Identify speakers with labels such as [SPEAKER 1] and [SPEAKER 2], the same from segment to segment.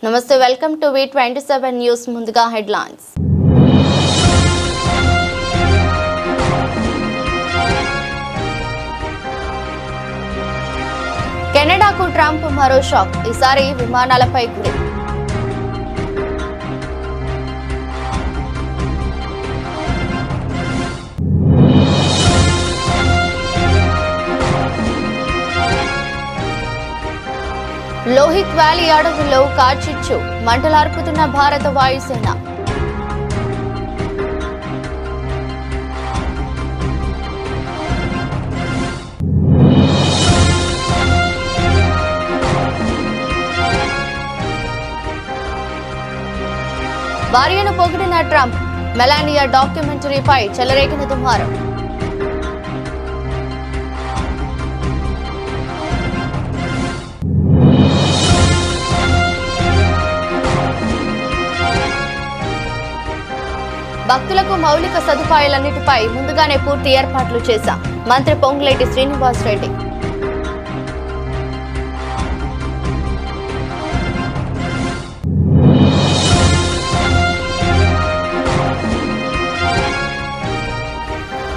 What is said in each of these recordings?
[SPEAKER 1] నమస్తే welcome to V27 news ముందుగా headlines కెనడాకు Trump మరో షాక్ ఈసారి విమానాలపై గురి లోహిత్ వ్యాలీ అడవుల్లో కార్చిచ్చు మంటలార్పుతున్న భారత వాయుసేన భార్యను పొగిడిన ట్రంప్ మెలానియా డాక్యుమెంటరీపై చెలరేగిన దుమారం భక్తులకు మౌలిక సదుపాయాలన్నిటిపై ముందుగానే పూర్తి ఏర్పాట్లు చేశాం మంత్రి పొంగులేటి శ్రీనివాస్ రెడ్డి.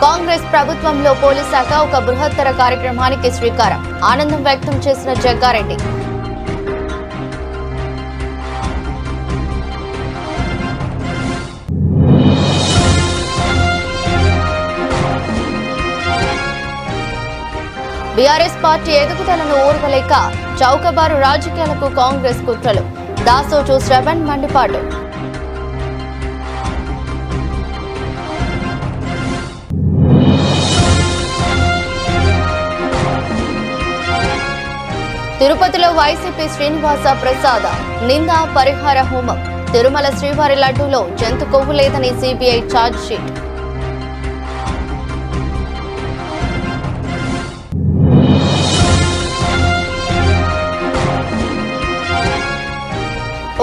[SPEAKER 1] కాంగ్రెస్ ప్రభుత్వంలో పోలీస్ శాఖ ఒక బృహత్తర కార్యక్రమానికి శ్రీకారం ఆనందం వ్యక్తం చేసిన జగ్గారెడ్డి. బీఆర్ఎస్ పార్టీ ఎదుగుదలను ఓర్వలేక చౌకబారు రాజకీయాలకు కాంగ్రెస్ కుట్రలు దాసోజు శ్రవణ్ మండిపాటు. తిరుపతిలో వైసీపీ శ్రీనివాస ప్రసాద నింద పరిహార హోమం తిరుమల శ్రీవారి లడ్డూలో జంతు కొవ్వు లేదని సిబిఐ ఛార్జ్ షీట్.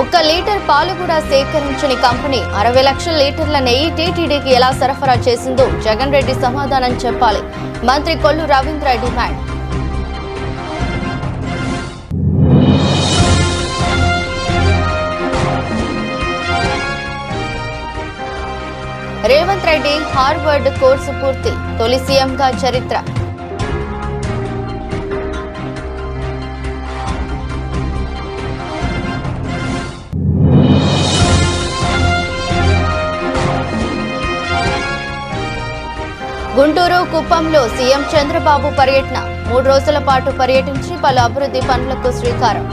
[SPEAKER 1] ఒక్క లీటర్ పాలు కూడా సేకరించని కంపెనీ 60 లక్షల లీటర్ల నెయ్యి టీటీడీకి ఎలా సరఫరా చేసిందో జగన్ రెడ్డి సమాధానం చెప్పాలి మంత్రి Kollu Ravindra demand. Revanth Reddy Harvard course పూర్తి తొలి సీఎంగా చరిత్ర. గుంటూరు కుప్పంలో సీఎం చంద్రబాబు పర్యటన 3 రోజుల పాటు పర్యటించి పలు అభివృద్ధి పనులకు శ్రీకారం.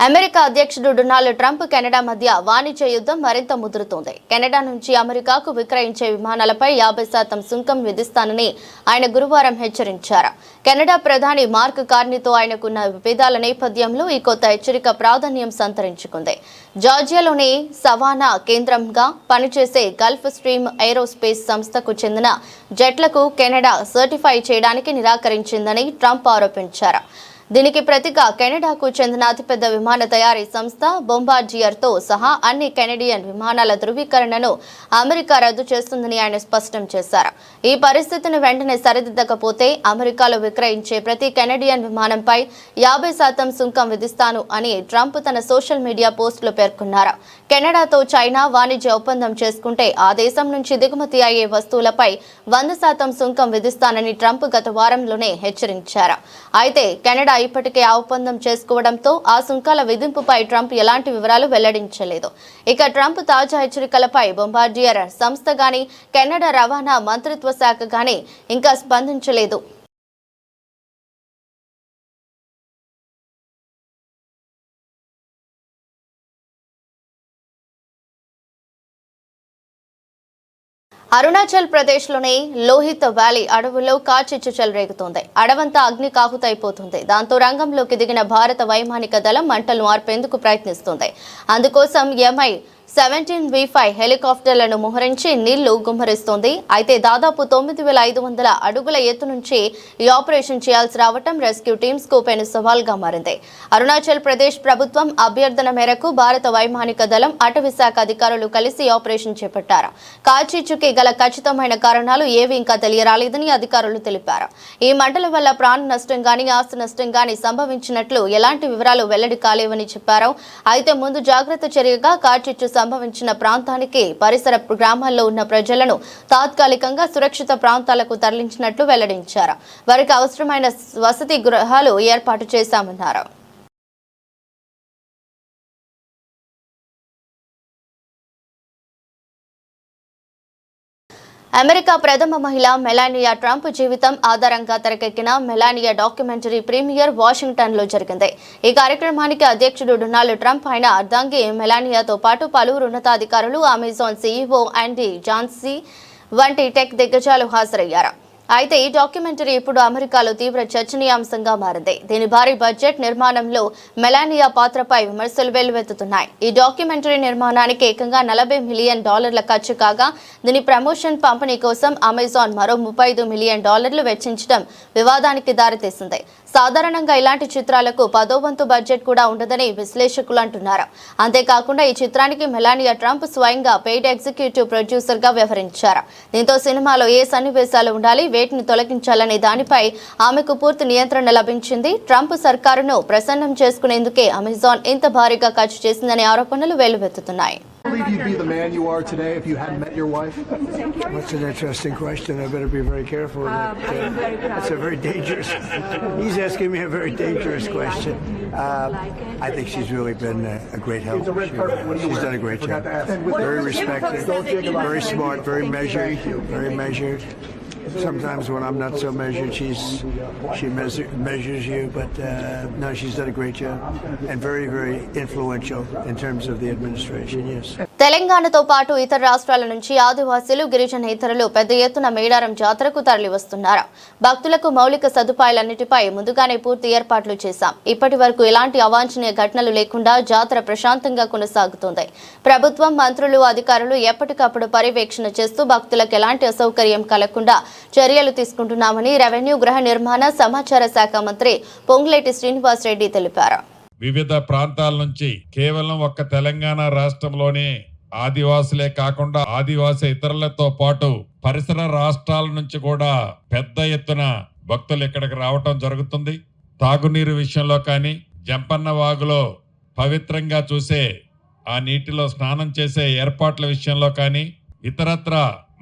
[SPEAKER 1] అమెరికా అధ్యక్షుడు డొనాల్డ్ ట్రంప్ కెనడా మధ్య వాణిజ్య యుద్ధం మరింత ముదురుతోంది. కెనడా నుంచి అమెరికాకు విక్రయించే విమానాలపై 50% సుంకం విధిస్తానని ఆయన గురువారం హెచ్చరించారు. కెనడా ప్రధాని మార్క్ కార్నీతో ఆయనకున్న విభేదాల నేపథ్యంలో ఈ కొత్త హెచ్చరిక ప్రాధాన్యం సంతరించుకుంది. జార్జియాలోని సవానా కేంద్రంగా పనిచేసే గల్ఫ్ స్ట్రీమ్ ఏరోస్పేస్ సంస్థకు చెందిన జెట్లకు కెనడా సర్టిఫై చేయడానికి నిరాకరించిందని ట్రంప్ ఆరోపించారు. దీనికి ప్రతిగా కెనడాకు చెందిన అతిపెద్ద విమాన తయారీ సంస్థ బొంబార్డియర్తో సహా అన్ని కెనడియన్ విమానాల ధృవీకరణను అమెరికా రద్దు చేస్తుందని ఆయన స్పష్టం చేశారు. ఈ పరిస్థితిని వెంటనే సరిదిద్దకపోతే అమెరికాలో విక్రయించే ప్రతి కెనడియన్ విమానంపై 50% సుంకం విధిస్తాను అని ట్రంప్ తన సోషల్ మీడియా పోస్టులో పేర్కొన్నారు. కెనడాతో చైనా వాణిజ్య ఒప్పందం చేసుకుంటే ఆ దేశం నుంచి దిగుమతి అయ్యే వస్తువులపై 100% సుంకం విధిస్తానని ట్రంప్ గత వారంలోనే హెచ్చరించారు. అయితే కెనడా ఇప్పటికే ఆ ఒప్పందం చేసుకోవడంతో ఆ సుంకాల విధింపుపై ట్రంప్ ఎలాంటి వివరాలు వెల్లడించలేదు. ఇక ట్రంప్ తాజా హెచ్చరికలపై బొంబార్డియర్ సంస్థ గాని కెనడా రవాణా మంత్రిత్వ శాఖ గాని ఇంకా స్పందించలేదు. అరుణాచల్ ప్రదేశ్లోని లోహిత్ వ్యాలీ అడవుల్లో కార్చిచ్చు చెలరేగుతోంది. అడవంతా అగ్నికాహుతైపోతుంది. దాంతో రంగంలోకి దిగిన భారత వైమానిక దళం మంటలను ఆర్పేందుకు ప్రయత్నిస్తుంది. అందుకోసం MI 17V5 హెలికాప్టర్లను మోహరించి నీళ్లు గుమ్మరిస్తోంది. అయితే దాదాపు 9,500 అడుగుల ఎత్తు నుంచి ఈ ఆపరేషన్ చేయాల్సి రావటం రెస్క్యూ టీమ్స్ కు పెను సవాల్గా మారింది. అరుణాచల్ ప్రదేశ్ ప్రభుత్వం అభ్యర్థన మేరకు భారత వైమానిక దళం, అటవీ శాఖ అధికారులు కలిసి ఆపరేషన్ చేపట్టారు. కాల్చీచుకి గల ఖచ్చితమైన కారణాలు ఏవి ఇంకా తెలియరాలేదని అధికారులు తెలిపారు. ఈ మంటల వల్ల ప్రాణ నష్టం గానీ, ఆస్తి నష్టం గానీ సంభవించినట్లు ఎలాంటి వివరాలు వెల్లడి కాలేవని చెప్పారు. అయితే ముందు జాగ్రత్త చర్యగా కాల్చిచ్చు సంభవించిన ప్రాంతానికి పరిసర గ్రామాల్లో ఉన్న ప్రజలను తాత్కాలికంగా సురక్షిత ప్రాంతాలకు తరలించినట్లు వెల్లడించారు. వారికి అవసరమైన వసతి గృహాలు ఏర్పాటు చేశామన్నారు. అమెరికా ప్రథమ మహిళ మెలానియా ట్రంప్ జీవితం ఆధారంగా తెరకెక్కిన మెలానియా డాక్యుమెంటరీ ప్రీమియర్ వాషింగ్టన్లో జరిగింది. ఈ కార్యక్రమానికి అధ్యక్షుడు డొనాల్డ్ ట్రంప్, ఆయన అర్ధాంగి మెలానియాతో పాటు పలువురు ఉన్నతాధికారులు, అమెజాన్ సీఈఓ యాండీ జాన్సీ వంటి టెక్ దిగ్గజాలు హాజరయ్యారు. అయితే ఈ డాక్యుమెంటరీ ఇప్పుడు అమెరికాలో తీవ్ర చర్చనీయాంశంగా మారింది. దీని భారీ బడ్జెట్ నిర్మాణంలో మెలానియా పాత్రపై విమర్శలు వెల్లువెత్తుతున్నాయి. ఈ డాక్యుమెంటరీ నిర్మాణానికి ఏకంగా $40 మిలియన్ ఖర్చు కాగా, దీని ప్రమోషన్, పంపిణీ కోసం అమెజాన్ మరో $35 మిలియన్ వెచ్చించడం వివాదానికి దారితీసింది. సాధారణంగా ఇలాంటి చిత్రాలకు 10వ వంతు బడ్జెట్ కూడా ఉండదని విశ్లేషకులు అంటున్నారు. అంతేకాకుండా ఈ చిత్రానికి మెలానియా ట్రంప్ స్వయంగా పెయిడ్ ఎగ్జిక్యూటివ్ ప్రొడ్యూసర్ గా వ్యవహరించారు. దీంతో సినిమాలో ఏ సన్నివేశాలు ఉండాలి, వేటిని తొలగించాలనే దానిపై ఆమెకు పూర్తి నియంత్రణ లభించింది. ట్రంప్ సర్కారును ప్రసన్నం చేసుకునేందుకే అమెజాన్ ఇంత భారీగా ఖర్చు చేసిందనే ఆరోపణలు వెల్లువెత్తుతున్నాయి.
[SPEAKER 2] Believe you'd be the man you are today if you hadn't met your wife?
[SPEAKER 3] That's an interesting question. I better be very careful with it. It's a very dangerous. He's asking me a very dangerous question. I think she's really been a great help. She's done a great job. Very respected, very smart, very measured, very measured. Sometimes when I'm not so measured, she measures you, but no, she's done a great job and very, very influential in terms of the administration. Yes.
[SPEAKER 1] తెలంగాణతో పాటు ఇతర రాష్ట్రాల నుంచి ఆదివాసీలు, గిరిజనేతరులు పెద్ద ఎత్తున మేడారం జాతరకు తరలి వస్తున్నారు. భక్తులకు మౌలిక సదుపాయాలన్నిటిపై ముందుగానే పూర్తి ఏర్పాట్లు చేశాం. ఇప్పటి వరకు ఎలాంటి అవాంఛనీయ ఘటనలు లేకుండా జాతర ప్రశాంతంగా కొనసాగుతోంది. ప్రభుత్వం, మంత్రులు, అధికారులు ఎప్పటికప్పుడు పర్యవేక్షణ చేస్తూ భక్తులకు ఎలాంటి అసౌకర్యం కలగకుండా చర్యలు తీసుకుంటున్నామని రెవెన్యూ, గృహ నిర్మాణ, సమాచార శాఖ మంత్రి పొంగులేటి శ్రీనివాస్ రెడ్డి తెలిపారు.
[SPEAKER 4] వివిధ ప్రాంతాల నుంచి కేవలం ఒక్క తెలంగాణ రాష్ట్రంలోనే ఆదివాసులే కాకుండా ఆదివాసీ ఇతరులతో పాటు పరిసర రాష్ట్రాల నుంచి కూడా పెద్ద ఎత్తున భక్తులు ఇక్కడికి రావటం జరుగుతుంది. తాగునీరు విషయంలో కానీ, జంపన్న వాగులో పవిత్రంగా చూసే ఆ నీటిలో స్నానం చేసే ఏర్పాట్ల విషయంలో కానీ, ఇతరత్ర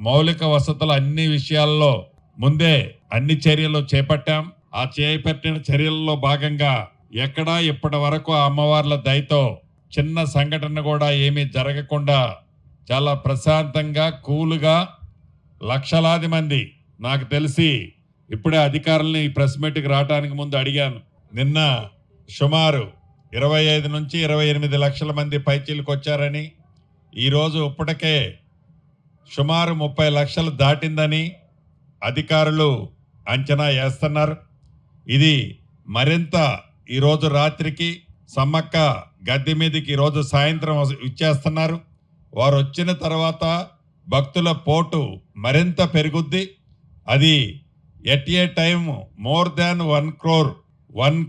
[SPEAKER 4] మౌలిక వసతుల అన్ని విషయాల్లో ముందే అన్ని చర్యలు చేపట్టాం. ఆ చేపట్టిన చర్యల్లో భాగంగా ఎక్కడా ఇప్పటి వరకు అమ్మవార్ల దయతో చిన్న సంఘటన కూడా ఏమీ జరగకుండా చాలా ప్రశాంతంగా, కూలుగా లక్షలాది మంది, నాకు తెలిసి ఇప్పుడే అధికారులని ఈ ప్రెస్ మీట్కి రావడానికి ముందు అడిగాను, నిన్న సుమారు 25 నుంచి 28 లక్షల మంది పైచీలకు వచ్చారని, ఈరోజు ఇప్పటికే సుమారు 30 లక్షలు దాటిందని అధికారులు అంచనా వేస్తున్నారు. ఇది మరింత ఈరోజు రాత్రికి సమ్మక్క గద్దె మీదకి ఈరోజు సాయంత్రం ఇచ్చేస్తున్నారు. వారు వచ్చిన తర్వాత భక్తుల పోటు మరింత పెరుగుద్ది. అది at a time more than 1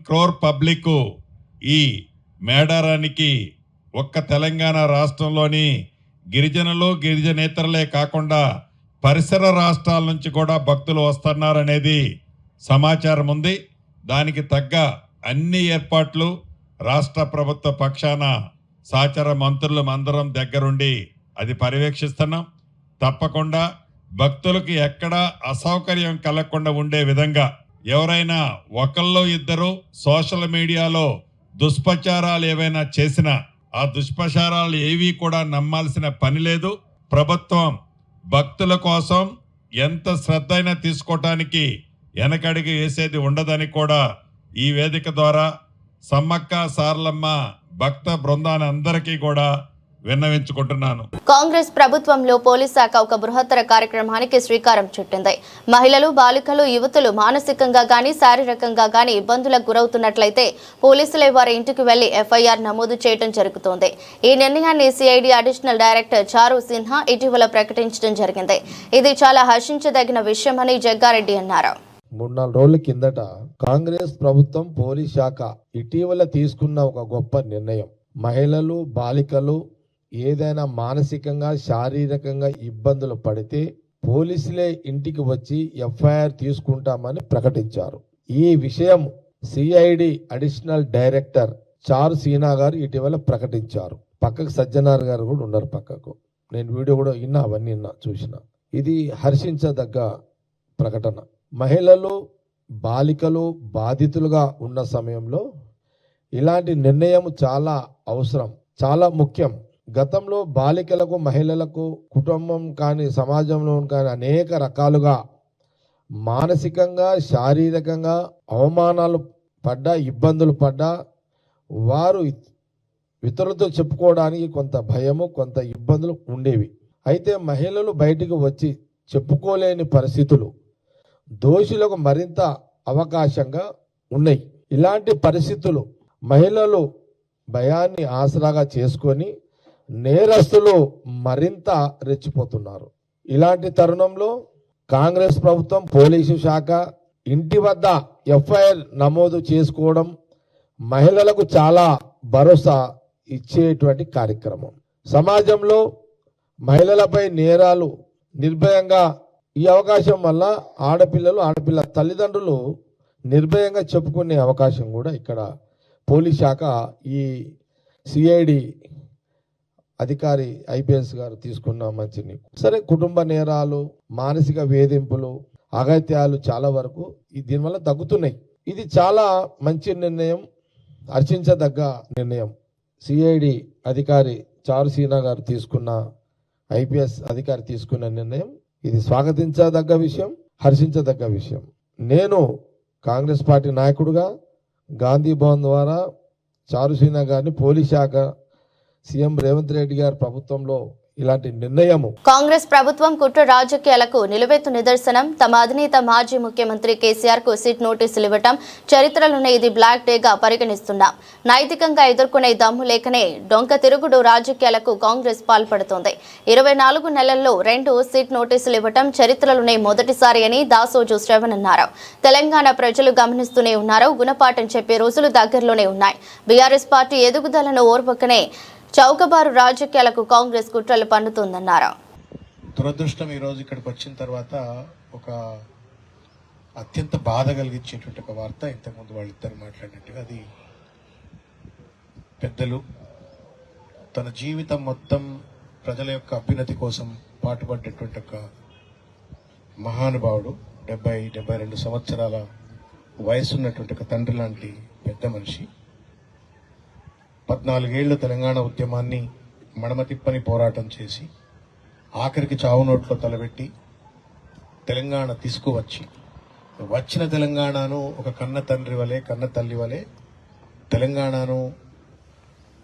[SPEAKER 4] crore public ఈ మేడారానికి ఒక్క తెలంగాణ రాష్ట్రంలోని గిరిజనులు, గిరిజనేతరులే కాకుండా పరిసర రాష్ట్రాల నుంచి కూడా భక్తులు వస్తున్నారనేది సమాచారం ఉంది. దానికి తగ్గ అన్ని ఏర్పాట్లు రాష్ట్ర ప్రభుత్వ పక్షాన సహచర మంత్రులు అందరం దగ్గరుండి అది పర్యవేక్షిస్తున్నాం. తప్పకుండా భక్తులకు ఎక్కడా అసౌకర్యం కలగకుండా ఉండే విధంగా ఎవరైనా ఒకళ్ళు ఇద్దరు సోషల్ మీడియాలో దుష్ప్రచారాలు ఏవైనా చేసినా ఆ దుష్ప్రచారాలు ఏవి కూడా నమ్మాల్సిన పని లేదు. ప్రభుత్వం భక్తుల కోసం ఎంత శ్రద్ధ అయినా తీసుకోవటానికి వెనకడిగి వేసేది ఉండదని కూడా ఈ వేదిక ద్వారా సమ్మక్క సారలమ్మ భక్త బృందాన్ని అందరికీ కూడా విన్నవించుకుంటున్నాను.
[SPEAKER 1] కాంగ్రెస్ ప్రభుత్వంలో పోలీస్ శాఖ ఒక బృహత్తర కార్యక్రమానికి శ్రీకారం చుట్టింది. మహిళలు, బాలికలు, యువతులు మానసికంగా గానీ శారీరకంగా గానీ ఇబ్బందులకు గురవుతున్నట్లయితే పోలీసులే వారి ఇంటికి వెళ్లి ఎఫ్ఐఆర్ నమోదు చేయడం జరుగుతోంది. ఈ నిర్ణయాన్ని సిఐడి అడిషనల్ డైరెక్టర్ చారు సిన్హా ఇటీవల ప్రకటించడం జరిగింది. ఇది చాలా హర్షించదగిన విషయమని జగ్గారెడ్డి అన్నారు.
[SPEAKER 5] 3-4 రోజుల కిందట కాంగ్రెస్ ప్రభుత్వం పోలీస్ శాఖ ఇటీవల తీసుకున్న ఒక గొప్ప నిర్ణయం. మహిళలు, బాలికలు ఏదైనా మానసికంగా శారీరకంగా ఇబ్బందులు పడితే పోలీసులే ఇంటికి వచ్చి ఎఫ్ఐఆర్ తీసుకుంటామని ప్రకటించారు. ఈ విషయం సిఐడి అడిషనల్ డైరెక్టర్ చారు సీనా గారు ఇటీవల ప్రకటించారు. పక్కకు సజ్జనార్ గారు కూడా ఉన్నారు పక్కకు. నేను వీడియో కూడా అవన్నీ చూసిన. ఇది హర్షించదగ్గ ప్రకటన. మహిళలు, బాలికలు బాధితులుగా ఉన్న సమయంలో ఇలాంటి నిర్ణయం చాలా అవసరం, చాలా ముఖ్యం. గతంలో బాలికలకు, మహిళలకు కుటుంబం కానీ సమాజంలో కానీ అనేక రకాలుగా మానసికంగా శారీరకంగా అవమానాలు పడ్డా, ఇబ్బందులు పడ్డా వారు ఇతరులతో చెప్పుకోవడానికి కొంత భయము, కొంత ఇబ్బందులు ఉండేవి. అయితే మహిళలు బయటికి వచ్చి చెప్పుకోలేని పరిస్థితులు దోషులకు మరింత అవకాశంగా ఉన్నాయి. ఇలాంటి పరిస్థితులు మహిళలు భయాన్ని ఆసరాగా చేసుకొని నేరస్తులు మరింత రెచ్చిపోతున్నారు. ఇలాంటి తరుణంలో కాంగ్రెస్ ప్రభుత్వం పోలీసు శాఖ ఇంటి వద్ద ఎఫ్ఐఆర్ నమోదు చేసుకోవడం మహిళలకు చాలా భరోసా ఇచ్చేటువంటి కార్యక్రమం. సమాజంలో మహిళలపై నేరాలు నిర్భయంగా ఈ అవకాశం వల్ల ఆడపిల్ల తల్లిదండ్రులు నిర్భయంగా చెప్పుకునే అవకాశం కూడా ఇక్కడ పోలీస్ శాఖ ఈ సిఐడి అధికారి ఐపీఎస్ గారు తీసుకున్న మంచిని. సరే, కుటుంబ నేరాలు, మానసిక వేధింపులు, అగత్యాలు చాలా వరకు దీనివల్ల తగ్గుతున్నాయి. ఇది చాలా మంచి నిర్ణయం, హర్షించదగ్గ నిర్ణయం. సిఐడి అధికారి చారు సీనా గారు తీసుకున్న, ఐపీఎస్ అధికారి తీసుకున్న నిర్ణయం ఇది స్వాగతించదగ్గ విషయం, హర్షించదగ్గ విషయం. నేను కాంగ్రెస్ పార్టీ నాయకుడుగా గాంధీ భవన్ ద్వారా చారు సీనా గారిని పోలీస్ శాఖ సీఎం రేవంత్ రెడ్డి గారి ప్రభుత్వంలో ఇలాంటి నిర్ణయము.
[SPEAKER 1] కాంగ్రెస్ ప్రభుత్వం కుట్ర రాజకీయాలకు నిలువెత్తు నిదర్శనం. తమ అధినేత మాజీ ముఖ్యమంత్రి కేసీఆర్ కు సిట్ నోటీసులు ఇవ్వటం చరిత్రలోనే ఇది బ్లాక్ డేగా పరిగణిస్తున్నాం. నైతికంగా ఎదుర్కొనే దమ్ము లేకనే డొంక తిరుగుడు రాజకీయాలకు కాంగ్రెస్ పాల్పడుతోంది. 24 నెలల్లో 2 సిట్ నోటీసులు ఇవ్వటం చరిత్రలోనే మొదటిసారి అని దాసోజు శ్రవణ్ అన్నారు. తెలంగాణ ప్రజలు గమనిస్తూనే ఉన్నారు. గుణపాఠం చెప్పే రోజులు దగ్గరలోనే ఉన్నాయి. బీఆర్ఎస్ పార్టీ ఎదుగుదలను ఓర్వకనే చౌకబారు రాజకీయాలకు కాంగ్రెస్ కుట్రలు పన్నుతోందన్నారు.
[SPEAKER 6] దురదృష్టం ఈరోజు ఇక్కడికి వచ్చిన తర్వాత ఒక అత్యంత బాధ కలిగించేటువంటి ఒక వార్త. ఇంతకుముందు వాళ్ళిద్దరు మాట్లాడినట్టుగా, అది పెద్దలు తన జీవితం మొత్తం ప్రజల యొక్క అభ్యున్నతి కోసం పాటుపడ్డటువంటి ఒక మహానుభావుడు, 70-72 సంవత్సరాల వయసున్నటువంటి ఒక తండ్రి లాంటి పెద్ద మనిషి 14 ఏళ్లు తెలంగాణ ఉద్యమాన్ని మడమతిప్పని పోరాటం చేసి ఆఖరికి చావు నోట్లో తలబెట్టి తెలంగాణ తీసుకువచ్చి, వచ్చిన తెలంగాణను ఒక కన్న తండ్రి వలె, కన్న తల్లి వలె తెలంగాణను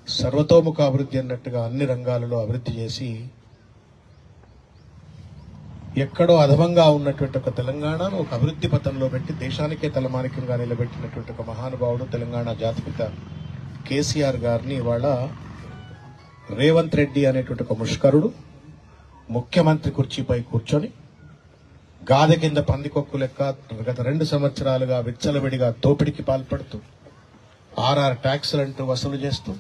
[SPEAKER 6] సర్వతోముఖ అభివృద్ధి అన్నట్టుగా అన్ని రంగాలలో అభివృద్ధి చేసి ఎక్కడో అధమంగా ఉన్నటువంటి ఒక తెలంగాణను ఒక అభివృద్ధి పథంలో పెట్టి దేశానికే తలమానికంగా నిలబెట్టినటువంటి ఒక మహానుభావుడు తెలంగాణ జాతిపిత కేసీఆర్ గారిని ఇవాళ రేవంత్ రెడ్డి అనేటువంటి ఒక ముష్కరుడు ముఖ్యమంత్రి కుర్చీపై కూర్చొని గాదె కింద పందికొక్కు లెక్క గత 2 సంవత్సరాలుగా విచ్చలవిడిగా దోపిడీకి పాల్పడుతూ 6 ట్యాక్సులంటూ వసూలు చేస్తూ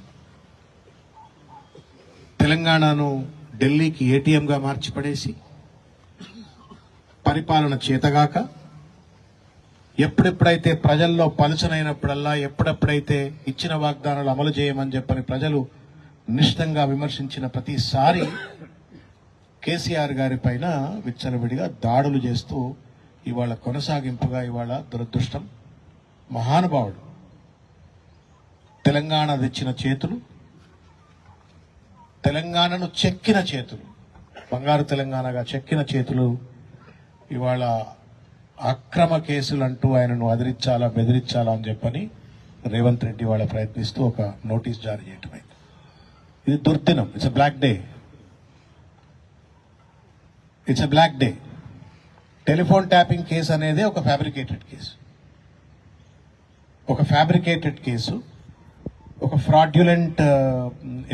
[SPEAKER 6] తెలంగాణను ఢిల్లీకి ఏటీఎంగా మార్చిపడేసి పరిపాలన చేతగాక ఎప్పుడెప్పుడైతే ప్రజల్లో పలుచనైనప్పుడల్లా, ఎప్పుడెప్పుడైతే ఇచ్చిన వాగ్దానాలు అమలు చేయమని చెప్పని ప్రజలు నిశ్చితంగా విమర్శించిన ప్రతిసారి కేసీఆర్ గారి పైన విచ్చలవిడిగా దాడులు చేస్తూ ఇవాళ కొనసాగింపుగా ఇవాళ దురదృష్టం. మహానుభావుడు తెలంగాణ తెచ్చిన చేతులు, తెలంగాణను చెక్కిన చేతులు, బంగారు తెలంగాణగా చెక్కిన చేతులు ఇవాళ అక్రమ కేసులు అంటూ ఆయనను అదిరించాలా, బెదిరించాలా అని చెప్పని రేవంత్ రెడ్డి వాళ్ళ ప్రయత్నిస్తూ ఒక నోటీస్ జారీ చేయటమైంది. ఇది దుర్దినం. It's a black day. It's a black day. Telephone tapping case అనేది ఒక ఫ్యాబ్రికేటెడ్ కేసు. ఒక ఫ్యాబ్రికేటెడ్ కేసు, ఒక ఫ్రాడ్యులెంట్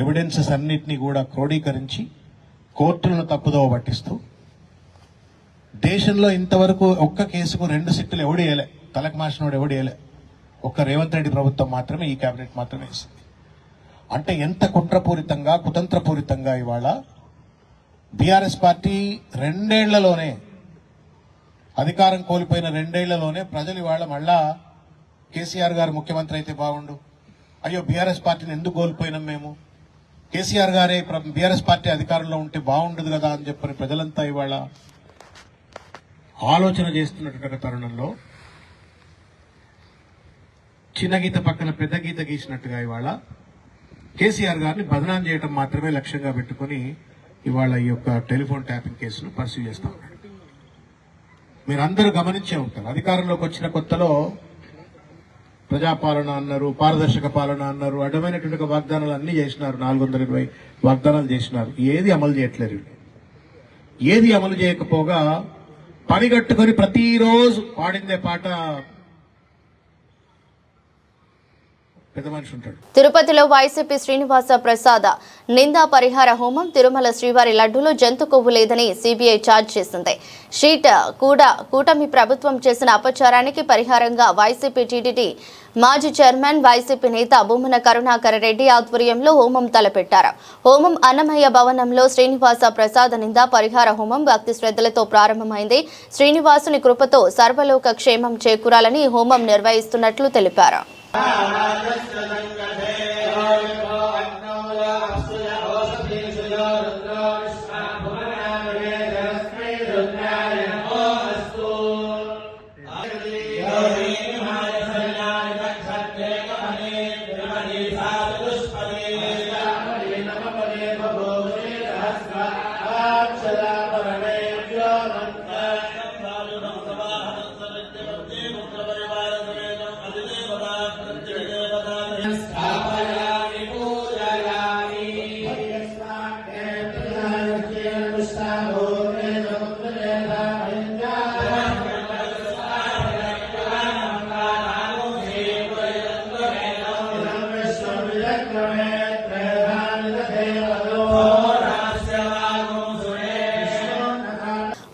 [SPEAKER 6] ఎవిడెన్సెస్ అన్నిటినీ కూడా క్రోడీకరించి కోర్టులను తప్పుదోవ పట్టిస్తూ దేశంలో ఇంతవరకు ఒక్క కేసుకు 2 సిట్టులు ఎవడు వేయలే, తలకు మాసినోడు ఎవడు వేయలే. ఒక్క రేవంత్ రెడ్డి ప్రభుత్వం మాత్రమే, ఈ కేబినెట్ మాత్రమే వేసింది. అంటే ఎంత కుట్రపూరితంగా, కుతంత్రపూరితంగా ఇవాళ బీఆర్ఎస్ పార్టీ 2 ఏళ్లలోనే, అధికారం కోల్పోయిన 2 ఏళ్లలోనే ప్రజలు ఇవాళ మళ్ళా కేసీఆర్ గారు ముఖ్యమంత్రి అయితే బాగుండు, అయ్యో బీఆర్ఎస్ పార్టీని ఎందుకు కోల్పోయినాం మేము, కేసీఆర్ గారే బీఆర్ఎస్ పార్టీ అధికారంలో ఉంటే బాగుండదు కదా అని చెప్పని ప్రజలంతా ఇవాళ ఆలోచన చేస్తున్నటువంటి తరుణంలో చిన్న గీత పక్కన పెద్ద గీత గీసినట్టుగా ఇవాళ కేసీఆర్ గారిని బదనాం చేయడం మాత్రమే లక్ష్యంగా పెట్టుకుని ఇవాళ ఈ యొక్క టెలిఫోన్ ట్యాపింగ్ కేసును పర్సూ చేస్తా ఉన్నారు. మీరందరూ గమనించే ఉంటారు, అధికారంలోకి వచ్చిన కొత్తలో ప్రజాపాలన అన్నారు, పారదర్శక పాలన అన్నారు, అడ్డమైనటువంటి వాగ్దానాలు అన్ని చేసినారు. 420 వాగ్దానాలు చేసినారు. ఏది అమలు చేయట్లేదు. ఏది అమలు చేయకపోగా పనిగట్టుకొని ప్రతిరోజు పాడిందే పాట పెద్ద మనిషి ఉంటాడు.
[SPEAKER 1] తిరుపతిలో వైసీపీ శ్రీనివాస ప్రసాద్ నిందా పరిహార హోమం. తిరుమల శ్రీవారి లడ్డూలో జంతు కొవ్వు లేదని సిబిఐ ఛార్జ్ చేసింది. షీట్ కూడా కూటమి ప్రభుత్వం చేసిన అపచారానికి పరిహారంగా వైసీపీ టీటీడీ మాజీ చైర్మన్, వైసీపీ నేత భూమన కరుణాకర్ రెడ్డి ఆధ్వర్యంలో హోమం తలపెట్టారు. హోమం అన్నమయ్య భవనంలో శ్రీనివాస ప్రసాద్ నిందా పరిహార హోమం భక్తి శ్రద్ధలతో ప్రారంభమైంది. శ్రీనివాసుని కృపతో సర్వలోక క్షేమం చేకూరాలని హోమం నిర్వహిస్తున్నట్లు తెలిపారు.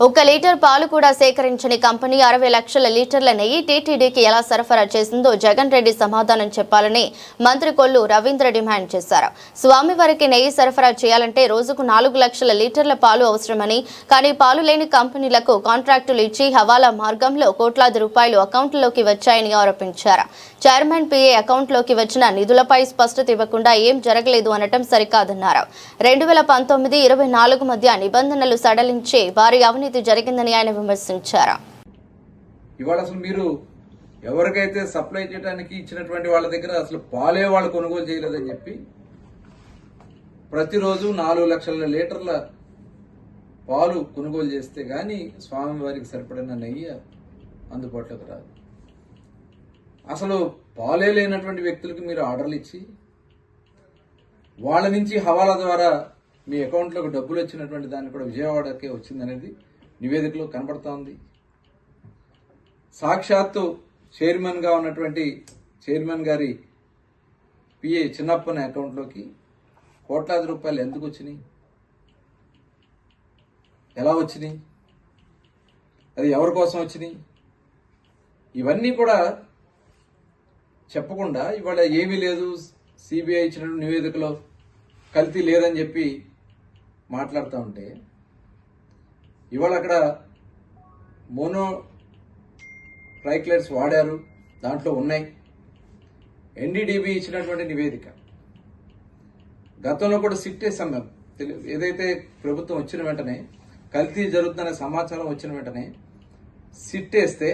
[SPEAKER 1] ఒక్క లీటర్ పాలు కూడా సేకరించని కంపెనీ 60 లక్షల లీటర్ల నెయ్యి టీటీడీకి ఎలా సరఫరా చేసిందో జగన్ రెడ్డి సమాధానం చెప్పాలని మంత్రి కొల్లు రవీంద్ర డిమాండ్ చేశారు. స్వామివారికి నెయ్యి సరఫరా చేయాలంటే రోజుకు 4 లక్షల లీటర్ల పాలు అవసరమని, కానీ పాలు లేని కంపెనీలకు కాంట్రాక్టులు ఇచ్చి హవాలా మార్గంలో కోట్లాది రూపాయలు అకౌంట్లోకి వచ్చాయని ఆరోపించారు. చైర్మన్ పిఏ అకౌంట్లోకి వచ్చిన నిధులపై స్పష్టత ఇవ్వకుండా ఏం జరగలేదు అనటం సరికాదన్నారు. 2019-24 మధ్య నిబంధనలు సడలించి భారీ అవినీతి జరిగిందని ఆయన విమర్శించారు.
[SPEAKER 7] ఇవాళ అసలు మీరు ఎవరికైతే సప్లై చేయడానికి ఇచ్చినటువంటి వాళ్ళ దగ్గర అసలు పాలే వాళ్ళు కొనుగోలు చేయలేదని చెప్పి ప్రతిరోజు 4 లక్షల లీటర్ల పాలు కొనుగోలు చేస్తే గాని స్వామివారికి సరిపడిన నెయ్యి అందుబాటులోకి రాదు. అసలు పాలే లేనటువంటి వ్యక్తులకు మీరు ఆర్డర్లు ఇచ్చి వాళ్ళ నుంచి హవాలా ద్వారా మీ అకౌంట్లోకి డబ్బులు వచ్చినటువంటి దాన్ని కూడా విజయవాడకే వచ్చిందనేది నివేదికలో కనబడతా ఉంది. సాక్షాత్తు చైర్మన్గా ఉన్నటువంటి చైర్మన్ గారి పిఏ చిన్నప్పని అకౌంట్లోకి కోట్లాది రూపాయలు ఎందుకు వచ్చినాయి, ఎలా వచ్చినాయి, అది ఎవరి కోసం వచ్చినాయి, ఇవన్నీ కూడా చెప్పకుండా ఇవాళ ఏమీ లేదు, సిబిఐ ఇచ్చిన నివేదికలో కల్తీ లేదని చెప్పి మాట్లాడుతూ ఉంటే ఇవాళ అక్కడ మోనో ట్రైక్లైట్స్ వాడారు, దాంట్లో ఉన్నాయి. ఎన్డీడీబీ ఇచ్చినటువంటి నివేదిక గతంలో కూడా సిట్ వేసాం మేము. ఏదైతే ప్రభుత్వం వచ్చిన వెంటనే కల్తీ జరుగుతుందనే సమాచారం వచ్చిన వెంటనే సిట్ వేస్తే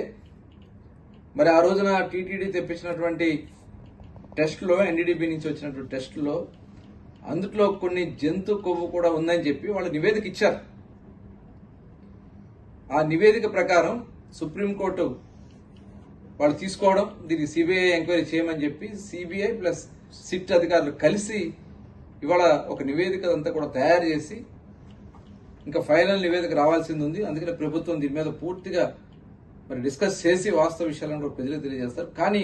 [SPEAKER 7] మరి ఆ రోజున టీటీడీ తెప్పించినటువంటి టెస్టులో, ఎన్డీడీబీ నుంచి వచ్చినటువంటి టెస్టులో అందులో కొన్ని జంతు కొవ్వు కూడా ఉందని చెప్పి వాళ్ళు నివేదిక ఇచ్చారు. ఆ నివేదిక ప్రకారం సుప్రీంకోర్టు వాళ్ళు తీసుకోవడం, దీనికి సిబిఐ ఎంక్వైరీ చేయమని చెప్పి సిబిఐ ప్లస్ సిట్ అధికారులు కలిసి ఇవాళ ఒక నివేదిక అంతా కూడా తయారు చేసి ఇంకా ఫైనల్ నివేదిక రావాల్సింది ఉంది. అందుకని ప్రభుత్వం దీని మీద పూర్తిగా మరి డిస్కస్ చేసి వాస్తవ విషయాలను కూడా ప్రజలకు తెలియజేస్తారు. కానీ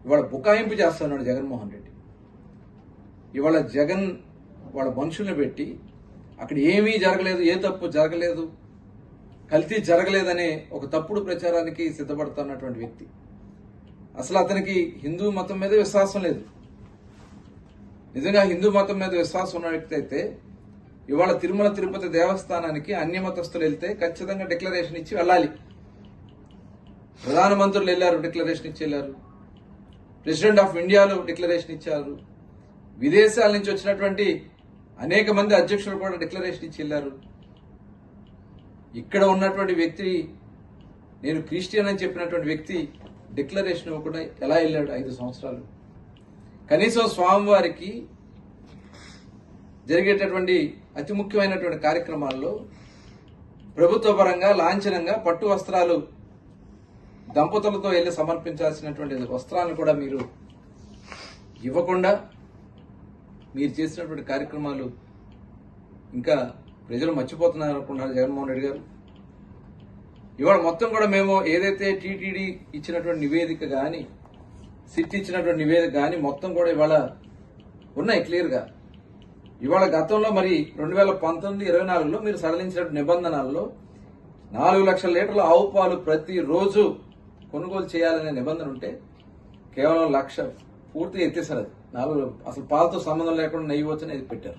[SPEAKER 7] ఇవాళ బుకాయింపు చేస్తున్నాడు జగన్మోహన్ రెడ్డి. ఇవాళ జగన్ వాళ్ళ మనుషుల్ని పెట్టి అక్కడ ఏమీ జరగలేదు, ఏ తప్పు జరగలేదు, కల్తీ జరగలేదనే ఒక తప్పుడు ప్రచారానికి సిద్ధపడుతున్నటువంటి వ్యక్తి. అసలు అతనికి హిందూ మతం మీద విశ్వాసం లేదు. నిజంగా హిందూ మతం మీద విశ్వాసం ఉన్న వ్యక్తి అయితే ఇవాళ తిరుమల తిరుపతి దేవస్థానానికి అన్య మతస్థులు వెళ్తే ఖచ్చితంగా డిక్లరేషన్ ఇచ్చి వెళ్ళాలి. ప్రధానమంత్రులు వెళ్ళారు, డిక్లరేషన్ ఇచ్చి వెళ్ళారు. ప్రెసిడెంట్ ఆఫ్ ఇండియాలో డిక్లరేషన్ ఇచ్చారు. విదేశాల నుంచి వచ్చినటువంటి అనేక మంది అధ్యక్షులు కూడా డిక్లరేషన్ ఇచ్చి వెళ్ళారు. ఇక్కడ ఉన్నటువంటి వ్యక్తి, నేను క్రిస్టియన్ అని చెప్పినటువంటి వ్యక్తి డిక్లరేషన్ ఇవ్వకుండా ఎలా వెళ్ళాడు 5 సంవత్సరాలు? కనీసం స్వామివారికి జరిగేటటువంటి అతి ముఖ్యమైనటువంటి కార్యక్రమాల్లో ప్రభుత్వ పరంగా లాంఛనంగా పట్టు వస్త్రాలు దంపతులతో వెళ్ళి సమర్పించాల్సినటువంటి వస్త్రాలను కూడా మీరు ఇవ్వకుండా మీరు చేసినటువంటి కార్యక్రమాలు ఇంకా ప్రజలు మర్చిపోతున్నారు అనుకున్నారు జగన్మోహన్ రెడ్డి గారు. ఇవాళ మొత్తం కూడా మేము ఏదైతే టీటీడీ ఇచ్చినటువంటి నివేదిక కానీ, సిట్ ఇచ్చినటువంటి నివేదిక కానీ మొత్తం కూడా ఇవాళ ఉన్నాయి క్లియర్గా. ఇవాళ గతంలో మరి 2019-24లో మీరు సడలించిన నిబంధనల్లో 4 లక్షల లీటర్ల ఆవు పాలు ప్రతిరోజు కొనుగోలు చేయాలనే నిబంధన ఉంటే కేవలం 1,00,000 పూర్తిగా ఎత్తేసారు. అది అసలు పాలతో సంబంధం లేకుండా నెయ్యి వచ్చని పెట్టారు.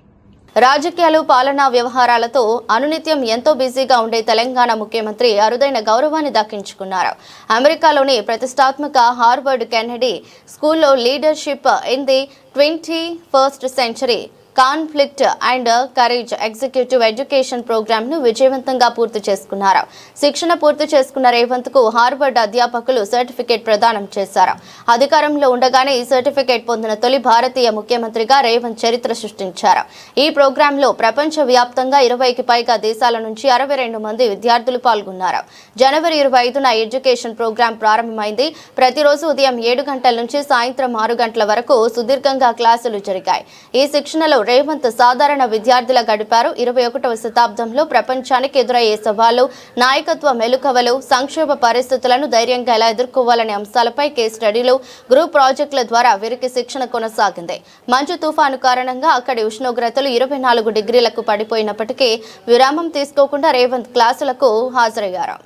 [SPEAKER 1] రాజకీయాలు, పాలనా వ్యవహారాలతో అనునిత్యం ఎంతో బిజీగా ఉండే తెలంగాణ ముఖ్యమంత్రి అరుదైన గౌరవాన్ని దక్కించుకున్నారు. అమెరికాలోని ప్రతిష్టాత్మక హార్వర్డ్ కెనడీ స్కూల్లో leadership in the 21st century conflict and courage executive education program ను విజయవంతంగా పూర్తి చేసుకున్నారు. శిక్షణ పూర్తి చేసుకున్న రేవంత్ కు హార్వర్డ్ అధ్యాపకులు సర్టిఫికేట్ ప్రదానం చేశారు. అధికారంలో ఉండగానే ఈ సర్టిఫికేట్ పొందిన తొలి భారతీయ ముఖ్యమంత్రిగా రేవంత్ చరిత్ర సృష్టించారు. ఈ ప్రోగ్రామ్ లో ప్రపంచ వ్యాప్తంగా 20కి పైగా దేశాల నుంచి 62 మంది విద్యార్థులు పాల్గొన్నారు. జనవరి 25న ఎడ్యుకేషన్ ప్రోగ్రామ్ ప్రారంభమైంది. ప్రతిరోజు ఉదయం 7 గంటల నుంచి సాయంత్రం 6 గంటల వరకు సుదీర్ఘంగా క్లాసులు జరిగాయి. ఈ శిక్షణలో రేవంత్ సాధారణ విద్యార్థుల గడిపారు. 21వ శతాబ్దంలో ప్రపంచానికి ఎదురయ్యే సవాళ్లు, నాయకత్వ మెలుకవలు, సంక్షోభ పరిస్థితులను ధైర్యంగా ఎలా ఎదుర్కోవాలనే అంశాలపై కేస్ స్టడీలు, గ్రూప్ ప్రాజెక్టుల ద్వారా వీరికి శిక్షణ కొనసాగింది. మంచు తుఫాను కారణంగా అక్కడి ఉష్ణోగ్రతలు 24 డిగ్రీలకు పడిపోయినప్పటికీ విరామం తీసుకోకుండా రేవంత్ క్లాసులకు హాజరయ్యారు.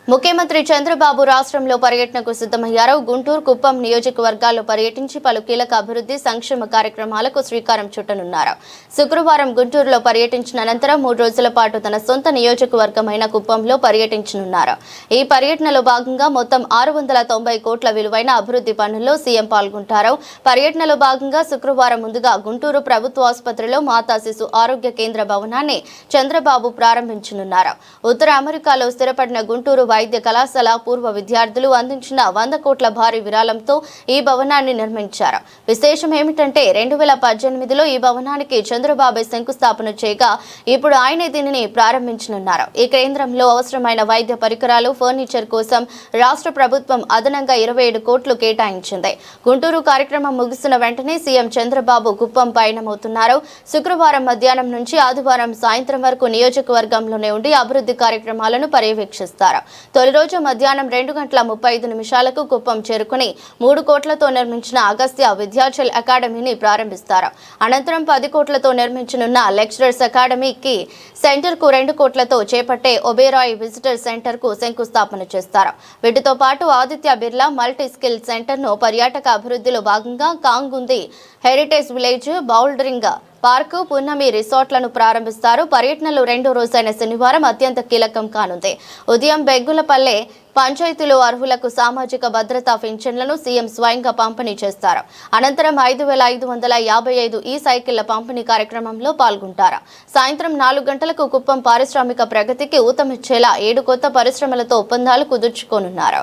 [SPEAKER 1] ముఖ్యమంత్రి చంద్రబాబు రాష్ట్రంలో పర్యటనకు సిద్ధమయ్యారు. గుంటూరు, కుప్పం నియోజకవర్గాల్లో పర్యటించి పలు కీలక అభివృద్ధి సంక్షేమ కార్యక్రమాలకు శ్రీకారం చుట్టనున్నారు. శుక్రవారం గుంటూరులో పర్యటించిన అనంతరం 3 రోజుల పాటు తన సొంత నియోజకవర్గమైన కుప్పంలో పర్యటించనున్నారు. ఈ పర్యటనలో భాగంగా మొత్తం 690 కోట్ల విలువైన అభివృద్ధి పనుల్లో సీఎం పాల్గొంటారు. పర్యటనలో భాగంగా శుక్రవారం ముందుగా గుంటూరు ప్రభుత్వ ఆసుపత్రిలో మాతా శిశు ఆరోగ్య కేంద్ర భవనాన్ని చంద్రబాబు ప్రారంభించనున్నారు. ఉత్తర అమెరికాలో స్థిరపడిన గుంటూరు వైద్య కళాశాల పూర్వ విద్యార్థులు అందించిన 100 కోట్ల భారీ విరాళంతో ఈ భవనాన్ని నిర్మించారు. విశేషం ఏమిటంటే 2018లో ఈ భవనానికి చంద్రబాబు శంకుస్థాపన చేయగా ఇప్పుడు ఆయనే దీనిని ప్రారంభించనున్నారు. ఈ కేంద్రంలో అవసరమైన వైద్య పరికరాలు, ఫర్నిచర్ కోసం రాష్ట్ర ప్రభుత్వం అదనంగా 27 కోట్లు కేటాయించింది. గుంటూరు కార్యక్రమం ముగిసిన వెంటనే సీఎం చంద్రబాబు కుప్పం పయనమవుతున్నారు. శుక్రవారం మధ్యాహ్నం నుంచి ఆదివారం సాయంత్రం వరకు నియోజకవర్గంలోనే ఉండి అభివృద్ధి కార్యక్రమాలను పర్యవేక్షిస్తారు. తొలి రోజు మధ్యాహ్నం 2:35 కుప్పం చేరుకుని 3 కోట్లతో నిర్మించిన అగస్త్య విద్యాచల్ అకాడమీని ప్రారంభిస్తారు. అనంతరం 10 కోట్లతో నిర్మించనున్న లెక్చరర్స్ అకాడమీకి సెంటర్ కు 2 కోట్లతో చేపట్టే ఒబేరాయ్ విజిటర్ సెంటర్ కు శంకుస్థాపన చేస్తారు. వీటితో పాటు Aditya Birla multi skill centre ను పర్యాటక అభివృద్ధిలో భాగంగా కాంగుంది హెరిటేజ్ విలేజ్, బౌల్డరింగ్ పార్కు, పున్నమి రిసార్ట్లను ప్రారంభిస్తారు. పర్యటనలో 2వ రోజైన శనివారం అత్యంత కీలకం కానుంది. ఉదయం బెగ్గులపల్లె పంచాయతీలో అర్హులకు సామాజిక భద్రతా పింఛన్లను సీఎం స్వయంగా పంపిణీ చేస్తారు. అనంతరం 5,555 ఈ సైకిళ్ల పంపిణీ కార్యక్రమంలో పాల్గొంటారు. సాయంత్రం 4 గంటలకు కుప్పం పారిశ్రామిక ప్రగతికి ఊతమిచ్చేలా 7 కొత్త పరిశ్రమలతో ఒప్పందాలు కుదుర్చుకోనున్నారు.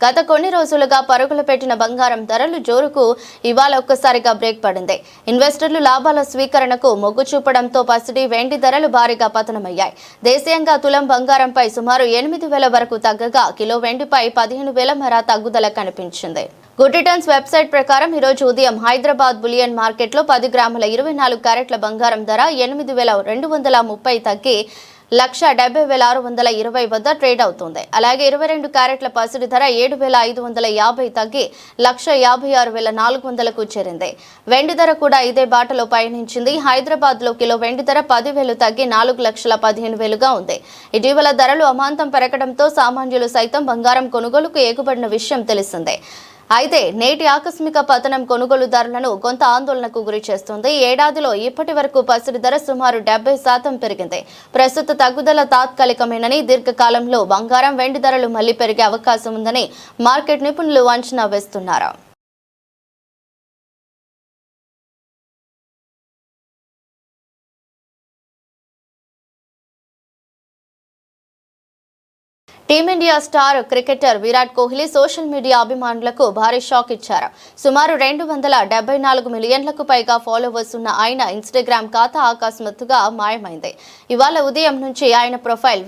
[SPEAKER 1] గత కొన్ని రోజులుగా పరుగులు పెట్టిన బంగారం ధరలు జోరుకు ఇవాళ ఒక్కసారిగా బ్రేక్ పడింది. ఇన్వెస్టర్లు లాభాల స్వీకరణకు మొగ్గు చూపడంతో పసిడి వెండి ధరలు భారీగా పతనమయ్యాయి. దేశీయంగా తులం బంగారంపై సుమారు 8,000 వరకు తగ్గగా కిలో వెండిపై 15,000 మేర తగ్గుదల కనిపించింది. గుడ్ రిటర్న్స్ వెబ్సైట్ ప్రకారం ఈ రోజు ఉదయం హైదరాబాద్ బులియన్ మార్కెట్లో 10 గ్రాముల 24 క్యారెట్ల బంగారం ధర 8,230 తగ్గి 1,70,620 వద్ద ట్రేడ్ అవుతుంది. అలాగే 22 క్యారెట్ల పసిడి ధర 7,550 తగ్గి 1,56,400కు చేరింది. వెండి ధర కూడా ఇదే బాటలో పయనించింది. హైదరాబాద్ లో కిలో వెండి ధర 10,000 తగ్గి 4,15,000గా ఉంది. ఇటీవల ధరలు అమాంతం పెరగడంతో సామాన్యులు సైతం బంగారం కొనుగోలుకు ఎగుబడిన విషయం తెలిసిందే. అయితే నేటి ఆకస్మిక పతనం కొనుగోలుదారులను కొంత ఆందోళనకు గురి చేస్తుంది. ఏడాదిలో ఇప్పటి వరకు పసిడి ధర సుమారు 70% పెరిగింది. ప్రస్తుత తగ్గుదల తాత్కాలికమేనని, దీర్ఘకాలంలో బంగారం వెండి ధరలు మళ్లీ పెరిగే అవకాశం ఉందని మార్కెట్ నిపుణులు అంచనా వేస్తున్నారు. Team India star cricketer Virat Kohli social media అభిమానులకు భారీ షాక్ ఇచ్చారు. సుమారు 274 మిలియన్లకు పైగా ఫాలోవర్స్ ఉన్న ఆయన ఇన్స్టాగ్రామ్ ఖాతా అకస్మాత్తుగా మాయమైంది. ఇవాళ ఉదయం నుంచి ఆయన ప్రొఫైల్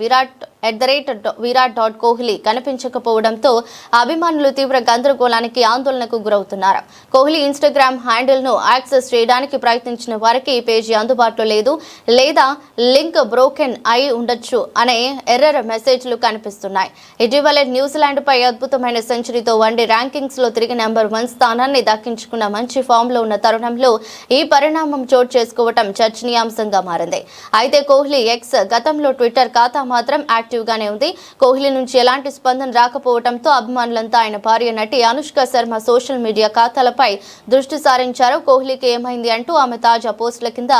[SPEAKER 1] virat.kohli కనిపించకపోవడంతో అభిమానులు తీవ్ర గందరగోళానికి ఆందోళనకు గురవుతున్నారు. కోహ్లీ ఇన్స్టాగ్రామ్ హ్యాండిల్ ను యాక్సెస్ చేయడానికి ప్రయత్నించిన వారికి ఈ పేజీ అందుబాటులో లేదు లేదా లింక్ బ్రోకెన్ అయి ఉండొచ్చు అనే ఎర్రర్ మెసేజ్లు కనిపిస్తున్నాయి. ఇటీవలే న్యూజిలాండ్ పై అద్భుతమైన సెంచరీతో వన్డే ర్యాంకింగ్స్ లో తిరిగి నెంబర్ 1 స్థానాన్ని దక్కించుకున్న మంచి ఫామ్ లో ఉన్న తరుణంలో ఈ పరిణామం చోటు చేసుకోవటం చర్చనీయాంశంగా మారింది. అయితే కోహ్లీ ఎక్స్ గతంలో ట్విట్టర్ ఖాతా మాత్రం యాక్టివ్ గానే ఉంది. కోహ్లీ నుంచి ఎలాంటి స్పందన రాకపోవడంతో అభిమానులంతా ఆయన భార్య నటి అనుష్క శర్మ సోషల్ మీడియా ఖాతాలపై దృష్టి సారించారు. కోహ్లీకి ఏమైంది అంటూ ఆమె తాజా పోస్టుల కింద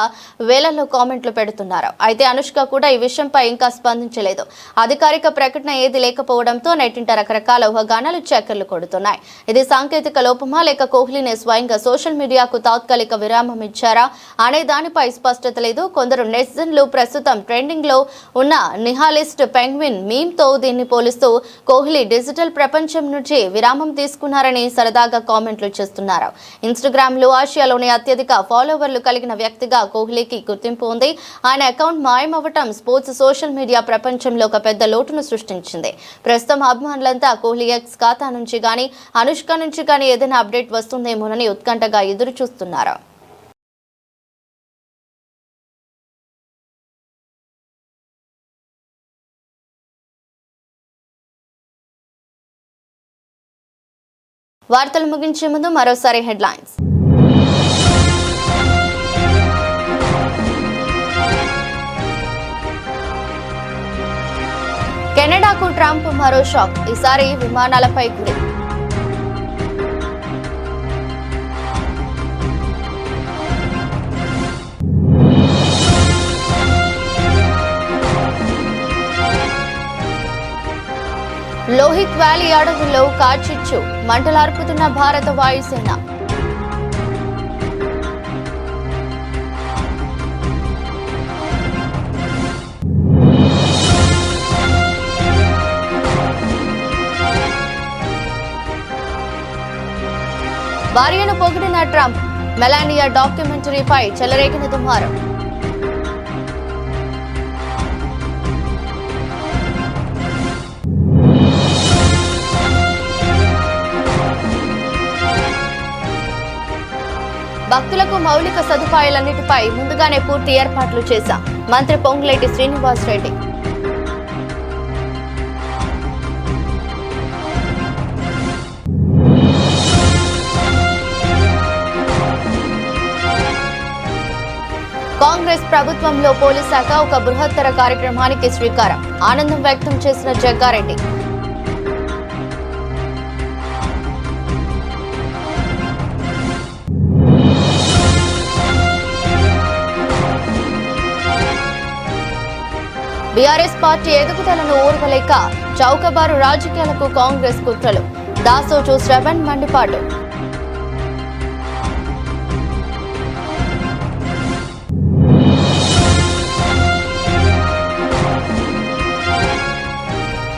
[SPEAKER 1] వేలల్లో కామెంట్లు పెడుతున్నారు. అయితే అనుష్క కూడా ఈ విషయంపై ఇంకా స్పందించలేదు. అధికారిక ప్రకటన ఏది లేకపోవడంతో నెట్టింట రకరకాల ఊహాగానాలు చక్కర్లు కొడుతున్నాయి. ఇది సాంకేతిక లోపమా లేక కోహ్లీనే స్వయంగా సోషల్ మీడియాకు తాత్కాలిక విరామం ఇచ్చారా అనే దానిపై స్పష్టత లేదు. కొందరు నెటిజన్లు ప్రస్తుతం ట్రెండింగ్ లో ఉన్న నిహాలిస్ట్ పెంగ్విన్ మీమ్ తో దీన్ని పోలిస్తూ కోహ్లీ డిజిటల్ ప్రపంచం నుంచి విరామం తీసుకున్నారని సరదాగా కామెంట్లు చేస్తున్నారు. ఇన్స్టాగ్రామ్ లో ఆసియాలోని అత్యధిక ఫాలోవర్లు కలిగిన వ్యక్తిగా కోహ్లీకి గుర్తింపు ఉంది. ఆయన అకౌంట్ మాయమవ్వటం స్పోర్ట్స్ సోషల్ మీడియా ప్రపంచంలో ఒక పెద్ద లోటును సృష్టించింది. ప్రస్తుతం అభిమానులంతా కోహ్లీ ఎక్స్ ఖాతా నుంచి గానీ అనుష్క నుంచి గానీ ఏదైనా అప్డేట్ వస్తుందేమోనని ఉత్కంఠగా ఎదురు చూస్తున్నారు. వార్తలు ముగించే ముందు మరోసారి హెడ్లైన్స్. కెనడాకు ట్రంప్ మరో షాక్. ఈసారి విమానాలపై గురి. లోహిత్ వ్యాలీ అడవుల్లో కార్చిచ్చు మంటలార్పుతున్న భారత వాయుసేన. భార్యను పొగిడిన ట్రంప్, మెలానియా డాక్యుమెంటరీపై చెలరేగిన దుమారం. భక్తులకు మౌలిక సదుపాయాలన్నిటిపై ముందుగానే పూర్తి ఏర్పాట్లు చేశాం. మంత్రి పొంగులేటి శ్రీనివాస్ రెడ్డి. కాంగ్రెస్ ప్రభుత్వంలో పోలీస్ శాఖ ఒక బృహత్తర కార్యక్రమానికి శ్రీకారం. ఆనందం వ్యక్తం చేసిన జగ్గారెడ్డి. బీఆర్ఎస్ పార్టీ ఎదుగుదలను ఓర్వలేక చౌకబారు రాజకీయాలకు కాంగ్రెస్ కుట్రలు. దాసోజు శ్రవణ్ మండిపాటు.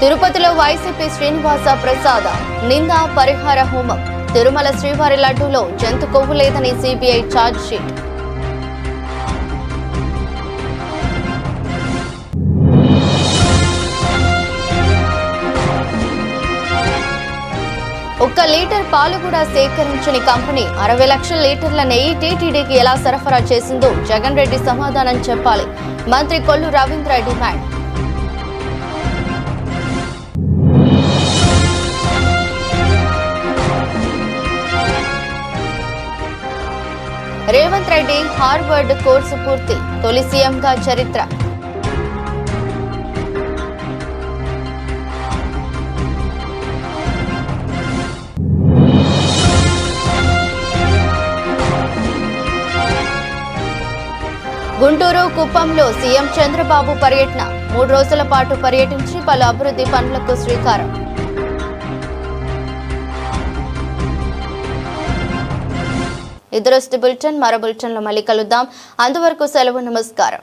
[SPEAKER 1] తిరుపతిలో వైసీపీ శ్రీనివాస ప్రసాద్ నింద పరిహార హోమం. తిరుమల శ్రీవారి లడ్డూలో జంతు కొవ్వు లేదని సిబిఐ ఛార్జ్ షీట్. ఒక్క లీటర్ పాలు కూడా సేకరించని కంపెనీ 60 లక్షల లీటర్ల నెయ్యి టీటీడీకి ఎలా సరఫరా చేసిందో జగన్ రెడ్డి సమాధానం చెప్పాలి. మంత్రి Kollu Ravindra demand. Revanth Reddy Harvard course పూర్తి, తొలి సీఎంగా చరిత్ర. గుంటూరు కుప్పంలో సీఎం చంద్రబాబు పర్యటన. 3 రోజుల పాటు పర్యటించి పలు అభివృద్ధి పనులకు శ్రీకారం. ఇదొరస్టి బులెటిన్. మరో బులెటిన్లో మళ్ళీ కలుద్దాం. అంతవరకు సెలవు. నమస్కారం.